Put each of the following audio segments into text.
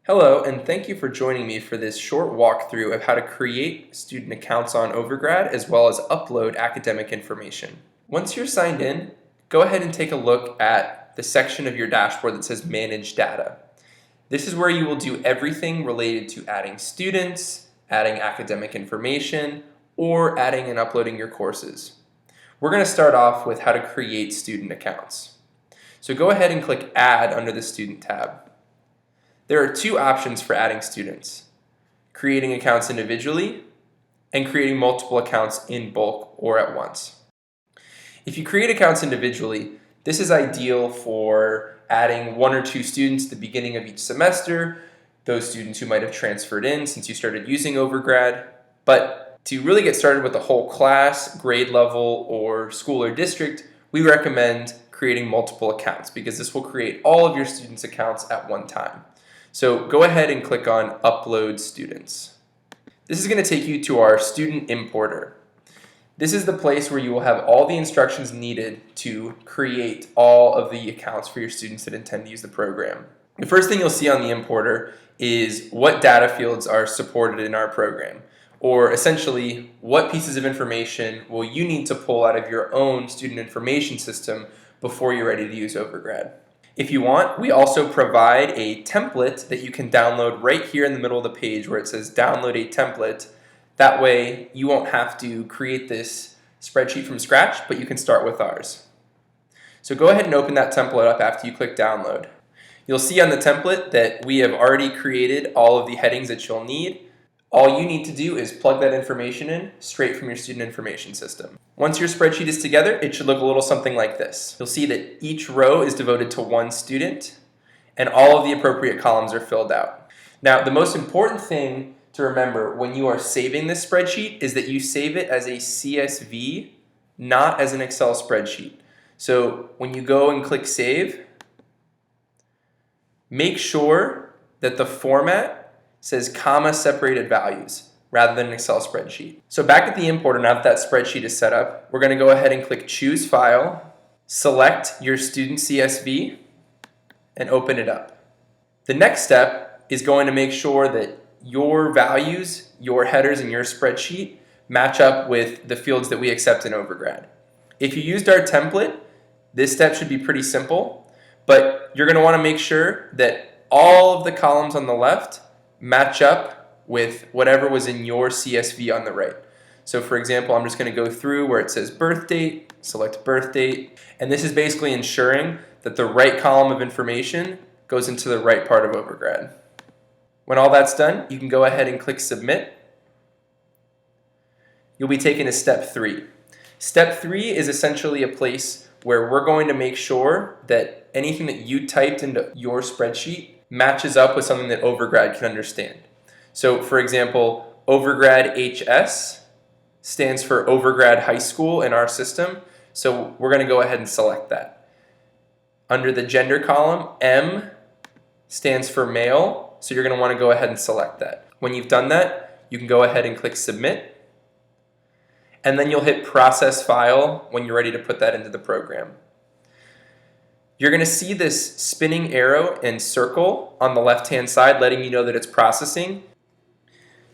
Hello, and thank you for joining me for this short walkthrough of how to create student accounts on Overgrad as well as upload academic information. Once you're signed in, go ahead and take a look at the section of your dashboard that says Manage Data. This is where you will do everything related to adding students, adding academic information, or adding and uploading your courses. We're going to start off with how to create student accounts. So go ahead and click Add under the Student tab. There are two options for adding students: creating accounts individually and creating multiple accounts in bulk or at once. If you create accounts individually, this is ideal for adding one or two students at the beginning of each semester, those students who might have transferred in since you started using Overgrad. But to really get started with a whole class, grade level, or school or district, we recommend creating multiple accounts because this will create all of your students' accounts at one time. So go ahead and click on Upload Students. This is going to take you to our student importer. This is the place where you will have all the instructions needed to create all of the accounts for your students that intend to use the program. The first thing you'll see on the importer is what data fields are supported in our program, or essentially what pieces of information will you need to pull out of your own student information system before you're ready to use Overgrad. If you want, we also provide a template that you can download right here in the middle of the page where it says download a template. That way you won't have to create this spreadsheet from scratch, but you can start with ours. So go ahead and open that template up after you click download. You'll see on the template that we have already created all of the headings that you'll need. All you need to do is plug that information in straight from your student information system. Once your spreadsheet is together, it should look a little something like this. You'll see that each row is devoted to one student, and all of the appropriate columns are filled out. Now, the most important thing to remember when you are saving this spreadsheet is that you save it as a CSV, not as an Excel spreadsheet. So when you go and click Save, make sure that the format says comma separated values rather than an Excel spreadsheet. So back at the importer, now that spreadsheet is set up, we're going to go ahead and click Choose File, select your student CSV, and open it up. The next step is going to make sure that your values, your headers in your spreadsheet match up with the fields that we accept in Overgrad. If you used our template, this step should be pretty simple, but you're going to want to make sure that all of the columns on the left match up with whatever was in your CSV on the right. So for example, I'm just going to go through where it says birth date, select birth date, and this is basically ensuring that the right column of information goes into the right part of Overgrad. When all that's done, you can go ahead and click Submit. You'll be taken to Step 3. Step 3 is essentially a place where we're going to make sure that anything that you typed into your spreadsheet matches up with something that Overgrad can understand. So for example, Overgrad HS stands for Overgrad High School in our system, so we're going to go ahead and select that. Under the gender column, M stands for male, so you're going to want to go ahead and select that. When you've done that, you can go ahead and click Submit, and then you'll hit Process File when you're ready to put that into the program. You're going to see this spinning arrow and circle on the left-hand side letting you know that it's processing.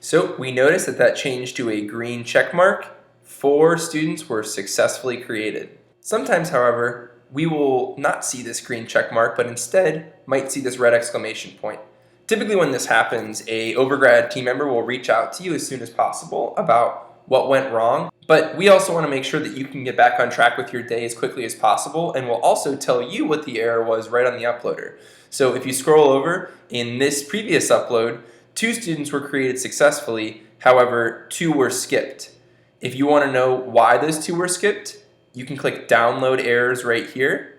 So we notice that changed to a green check mark. 4 students were successfully created. Sometimes, however, we will not see this green check mark, but instead might see this red exclamation point. Typically when this happens, a Overgrad team member will reach out to you as soon as possible about what went wrong. But we also want to make sure that you can get back on track with your day as quickly as possible, and we'll also tell you what the error was right on the uploader. So if you scroll over, in this previous upload, 2 students were created successfully, however, 2 were skipped. If you want to know why those 2 were skipped, you can click Download Errors right here,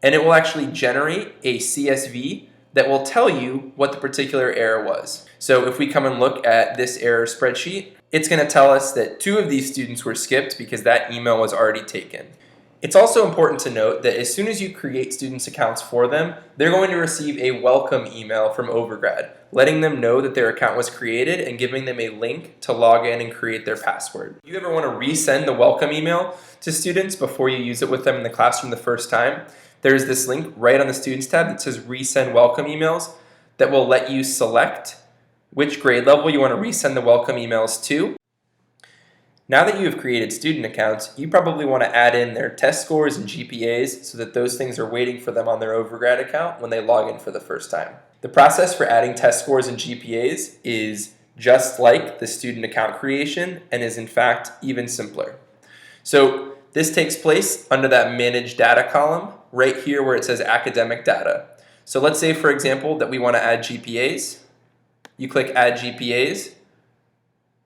and it will actually generate a CSV that will tell you what the particular error was. So if we come and look at this error spreadsheet, it's going to tell us that 2 of these students were skipped because that email was already taken. It's also important to note that as soon as you create students' accounts for them, they're going to receive a welcome email from Overgrad, letting them know that their account was created and giving them a link to log in and create their password. If you ever want to resend the welcome email to students before you use it with them in the classroom the first time, there's this link right on the Students tab that says Resend Welcome Emails. that will let you select which grade level you want to resend the welcome emails to. Now that you have created student accounts, you probably want to add in their test scores and GPAs so that those things are waiting for them on their Overgrad account when they log in for the first time. The process for adding test scores and GPAs is just like the student account creation and is in fact even simpler. So this takes place under that Manage Data column right here where it says Academic Data. So let's say, for example, that we want to add GPAs. You click Add GPAs.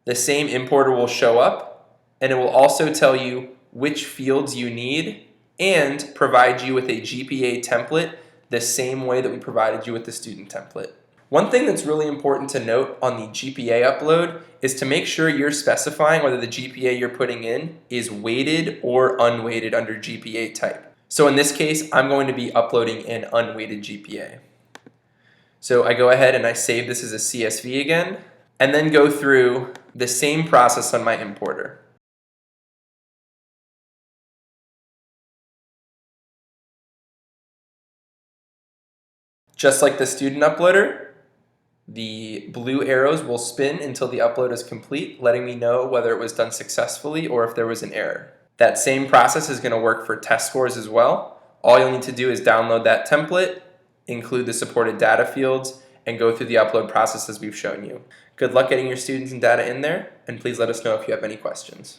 The same importer will show up, and it will also tell you which fields you need and provide you with a GPA template the same way that we provided you with the student template. One thing that's really important to note on the GPA upload is to make sure you're specifying whether the GPA you're putting in is weighted or unweighted under GPA type. So in this case, I'm going to be uploading an unweighted GPA. So I go ahead and I save this as a CSV again, and then go through the same process on my importer. Just like the student uploader, the blue arrows will spin until the upload is complete, letting me know whether it was done successfully or if there was an error. That same process is going to work for test scores as well. All you'll need to do is download that template, include the supported data fields, and go through the upload process as we've shown you. Good luck getting your students and data in there, and please let us know if you have any questions.